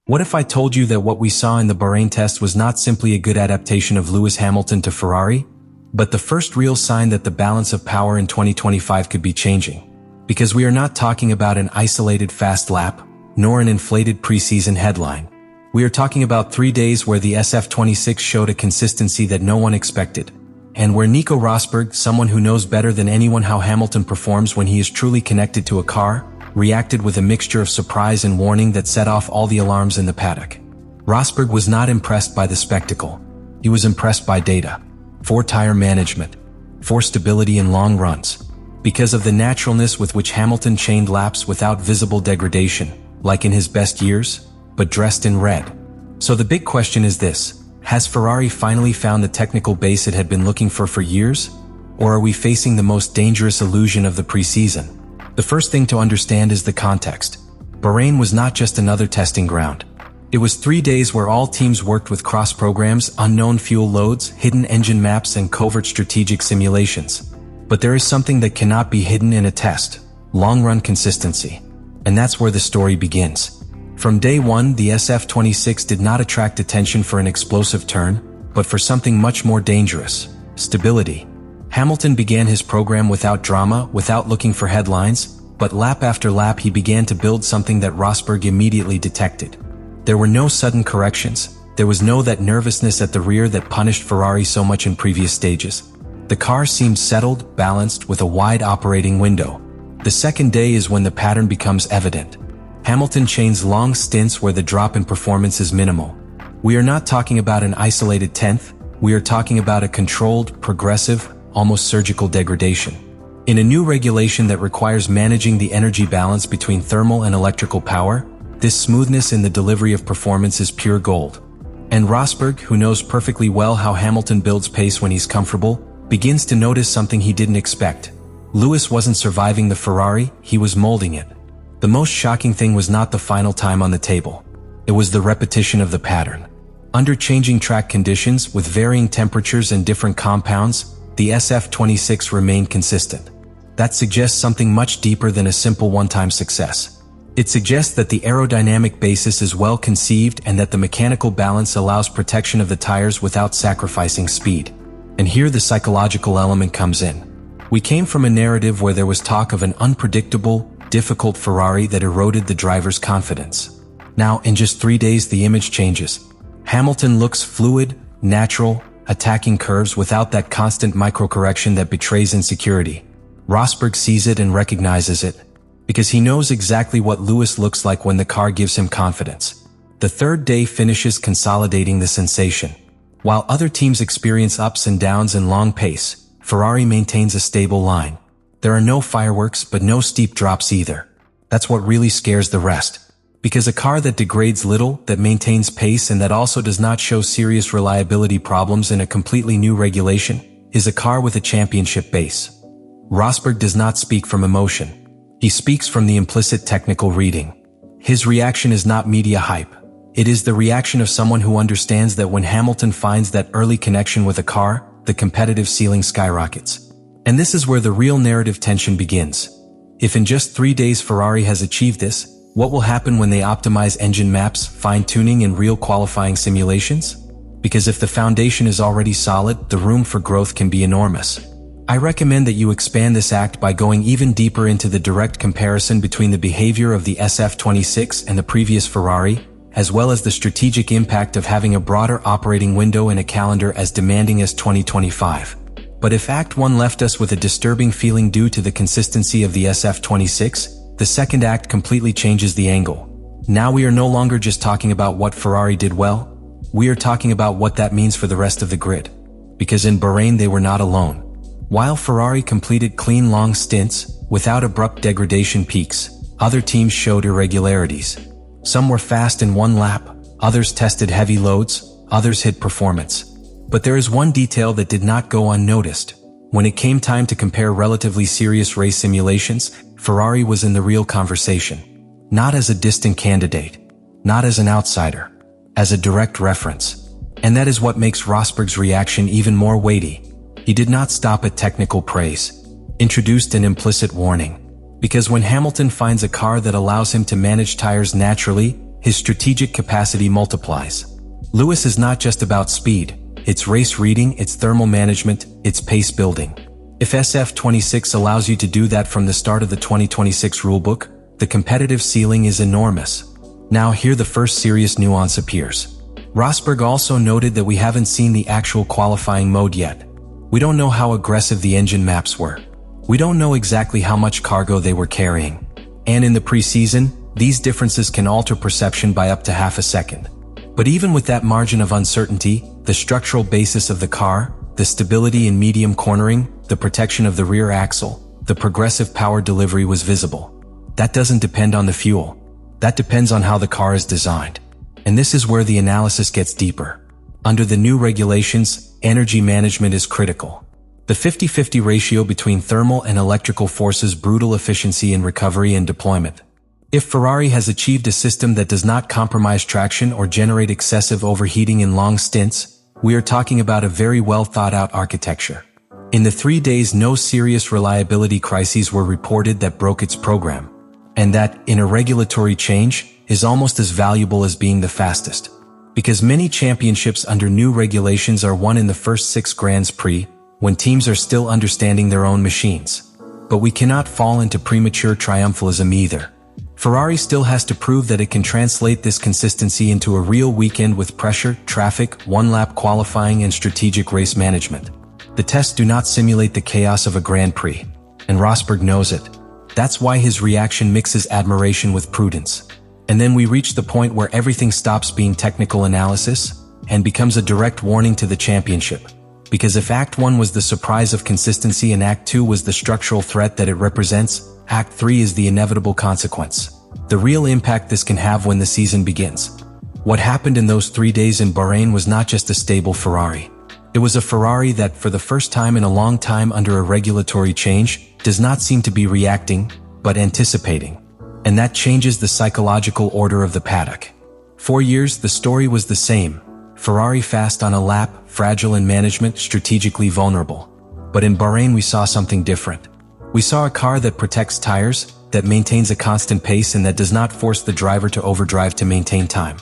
What if I told you that what we saw in the Bahrain test was not simply a good adaptation of Lewis Hamilton to Ferrari, but the first real sign that the balance of power in 2025 could be changing? Because we are not talking about an isolated fast lap, nor an inflated preseason headline. We are talking about 3 days where the SF26 showed a consistency that no one expected, and where Nico Rosberg, someone who knows better than anyone how Hamilton performs when he is truly connected to a car, reacted with a mixture of surprise and warning that set off all the alarms in the paddock. Rosberg was not impressed by the spectacle. He was impressed by data, for tire management, for stability in long runs, because of the naturalness with which Hamilton chained laps without visible degradation, like in his best years, but dressed in red. So the big question is this: has Ferrari finally found the technical base it had been looking for years? Or are we facing the most dangerous illusion of the preseason? The first thing to understand is the context. Bahrain was not just another testing ground. It was 3 days where all teams worked with cross programs, unknown fuel loads, hidden engine maps, and covert strategic simulations. But there is something that cannot be hidden in a test: long-run consistency. And that's where the story begins. From day one, the SF26 did not attract attention for an explosive turn, but for something much more dangerous: stability. Hamilton began his program without drama, without looking for headlines, but lap after lap he began to build something that Rosberg immediately detected. There were no sudden corrections. There was no that nervousness at the rear that punished Ferrari so much in previous stages. The car seemed settled, balanced, with a wide operating window. The second day is when the pattern becomes evident. Hamilton chains long stints where the drop in performance is minimal. We are not talking about an isolated tenth. We are talking about a controlled, progressive, almost surgical degradation. In a new regulation that requires managing the energy balance between thermal and electrical power, this smoothness in the delivery of performance is pure gold. And Rosberg, who knows perfectly well how Hamilton builds pace when he's comfortable, begins to notice something he didn't expect. Lewis wasn't surviving the Ferrari, he was molding it. The most shocking thing was not the final time on the table. It was the repetition of the pattern. Under changing track conditions, with varying temperatures and different compounds, the SF26 remained consistent. That suggests something much deeper than a simple one-time success. It suggests that the aerodynamic basis is well conceived and that the mechanical balance allows protection of the tires without sacrificing speed. And here the psychological element comes in. We came from a narrative where there was talk of an unpredictable, difficult Ferrari that eroded the driver's confidence. Now, in just 3 days, the image changes. Hamilton looks fluid, natural, attacking curves without that constant microcorrection that betrays insecurity. Rosberg sees it and recognizes it, because he knows exactly what Lewis looks like when the car gives him confidence. The third day finishes consolidating the sensation. While other teams experience ups and downs and long pace, Ferrari maintains a stable line. There are no fireworks, but no steep drops either. That's what really scares the rest. Because a car that degrades little, that maintains pace, and that also does not show serious reliability problems in a completely new regulation, is a car with a championship base. Rosberg does not speak from emotion. He speaks from the implicit technical reading. His reaction is not media hype. It is the reaction of someone who understands that when Hamilton finds that early connection with a car, the competitive ceiling skyrockets. And this is where the real narrative tension begins. If in just 3 days Ferrari has achieved this, what will happen when they optimize engine maps, fine-tuning, and real qualifying simulations? Because if the foundation is already solid, the room for growth can be enormous. I recommend that you expand this act by going even deeper into the direct comparison between the behavior of the SF26 and the previous Ferrari, as well as the strategic impact of having a broader operating window in a calendar as demanding as 2025. But if Act 1 left us with a disturbing feeling due to the consistency of the SF26, the second act completely changes the angle. Now we are no longer just talking about what Ferrari did well, we are talking about what that means for the rest of the grid. Because in Bahrain they were not alone. While Ferrari completed clean long stints, without abrupt degradation peaks, other teams showed irregularities. Some were fast in one lap, others tested heavy loads, others hid performance. But there is one detail that did not go unnoticed. When it came time to compare relatively serious race simulations, Ferrari was in the real conversation. Not as a distant candidate, not as an outsider, as a direct reference. And that is what makes Rosberg's reaction even more weighty. He did not stop at technical praise, introduced an implicit warning. Because when Hamilton finds a car that allows him to manage tires naturally, his strategic capacity multiplies. Lewis is not just about speed, it's race reading, it's thermal management, it's pace building. If SF26 allows you to do that from the start of the 2026 rulebook, the competitive ceiling is enormous. Now here the first serious nuance appears. Rosberg also noted that we haven't seen the actual qualifying mode yet. We don't know how aggressive the engine maps were. We don't know exactly how much cargo they were carrying. And in the preseason, these differences can alter perception by up to half a second. But even with that margin of uncertainty, the structural basis of the car, the stability in medium cornering, the protection of the rear axle, the progressive power delivery was visible. That doesn't depend on the fuel. That depends on how the car is designed. And this is where the analysis gets deeper. Under the new regulations, energy management is critical. The 50-50 ratio between thermal and electrical forces brutal efficiency in recovery and deployment. If Ferrari has achieved a system that does not compromise traction or generate excessive overheating in long stints, we are talking about a very well thought out architecture. In the 3 days, no serious reliability crises were reported that broke its program. And that, in a regulatory change, is almost as valuable as being the fastest. Because many championships under new regulations are won in the first 6 Grand Prix, when teams are still understanding their own machines. But we cannot fall into premature triumphalism either. Ferrari still has to prove that it can translate this consistency into a real weekend with pressure, traffic, one-lap qualifying and strategic race management. The tests do not simulate the chaos of a Grand Prix, and Rosberg knows it. That's why his reaction mixes admiration with prudence. And then we reach the point where everything stops being technical analysis and becomes a direct warning to the championship. Because if Act 1 was the surprise of consistency and Act 2 was the structural threat that it represents, Act 3 is the inevitable consequence. The real impact this can have when the season begins. What happened in those 3 days in Bahrain was not just a stable Ferrari. It was a Ferrari that, for the first time in a long time under a regulatory change, does not seem to be reacting, but anticipating. And that changes the psychological order of the paddock. 4 years, the story was the same. Ferrari fast on a lap, fragile in management, strategically vulnerable. But in Bahrain we saw something different. We saw a car that protects tires, that maintains a constant pace and that does not force the driver to overdrive to maintain time.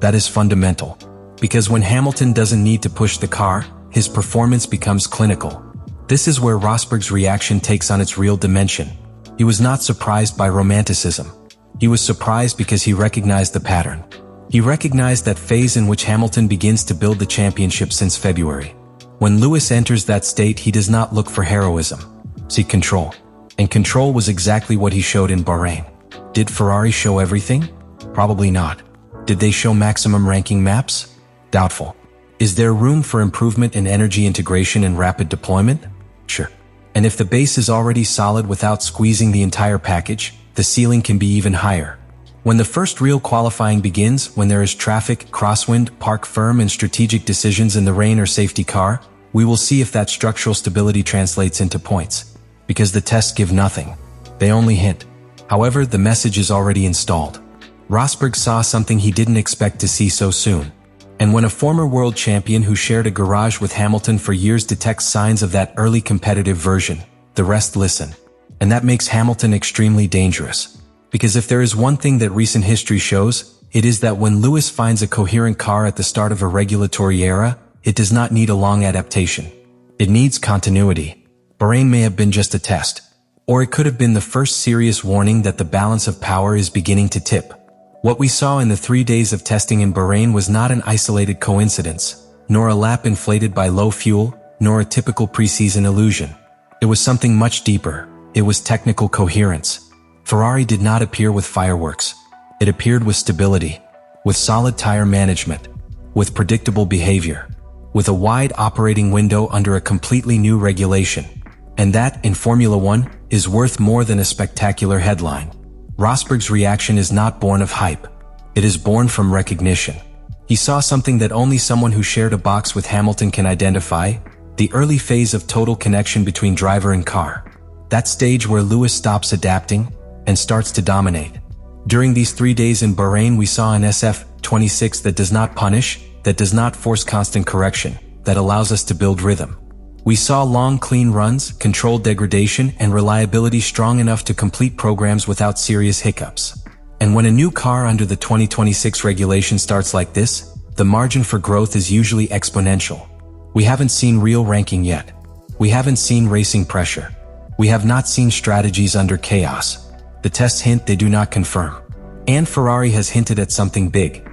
That is fundamental. Because when Hamilton doesn't need to push the car, his performance becomes clinical. This is where Rosberg's reaction takes on its real dimension. He was not surprised by romanticism. He was surprised because he recognized the pattern. He recognized that phase in which Hamilton begins to build the championship since February. When Lewis enters that state, he does not look for heroism. See control. And control was exactly what he showed in Bahrain. Did Ferrari show everything? Probably not. Did they show maximum ranking maps? Doubtful. Is there room for improvement in energy integration and rapid deployment? Sure. And if the base is already solid without squeezing the entire package, the ceiling can be even higher. When the first real qualifying begins, when there is traffic, crosswind, park firm and strategic decisions in the rain or safety car, we will see if that structural stability translates into points. Because the tests give nothing. They only hint. However, the message is already installed. Rosberg saw something he didn't expect to see so soon. And when a former world champion who shared a garage with Hamilton for years detects signs of that early competitive version, the rest listen. And that makes Hamilton extremely dangerous. Because if there is one thing that recent history shows, it is that when Lewis finds a coherent car at the start of a regulatory era, it does not need a long adaptation. It needs continuity. Bahrain may have been just a test. Or it could have been the first serious warning that the balance of power is beginning to tip. What we saw in the 3 days of testing in Bahrain was not an isolated coincidence, nor a lap inflated by low fuel, nor a typical preseason illusion. It was something much deeper. It was technical coherence. Ferrari did not appear with fireworks. It appeared with stability, with solid tire management, with predictable behavior, with a wide operating window under a completely new regulation. And that, in Formula One, is worth more than a spectacular headline. Rosberg's reaction is not born of hype. It is born from recognition. He saw something that only someone who shared a box with Hamilton can identify, the early phase of total connection between driver and car. That stage where Lewis stops adapting and starts to dominate. During these 3 days in Bahrain, we saw an SF26 that does not punish, that does not force constant correction, that allows us to build rhythm. We saw long, clean runs, controlled degradation, and reliability strong enough to complete programs without serious hiccups. And when a new car under the 2026 regulation starts like this, the margin for growth is usually exponential. We haven't seen real ranking yet. We haven't seen racing pressure. We have not seen strategies under chaos. The tests hint, they do not confirm. And Ferrari has hinted at something big.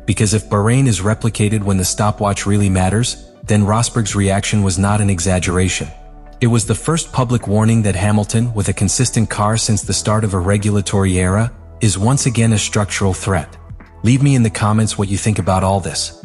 Because if Bahrain is replicated when the stopwatch really matters, then Rosberg's reaction was not an exaggeration. It was the first public warning that Hamilton, with a consistent car since the start of a regulatory era, is once again a structural threat. Leave me in the comments what you think about all this.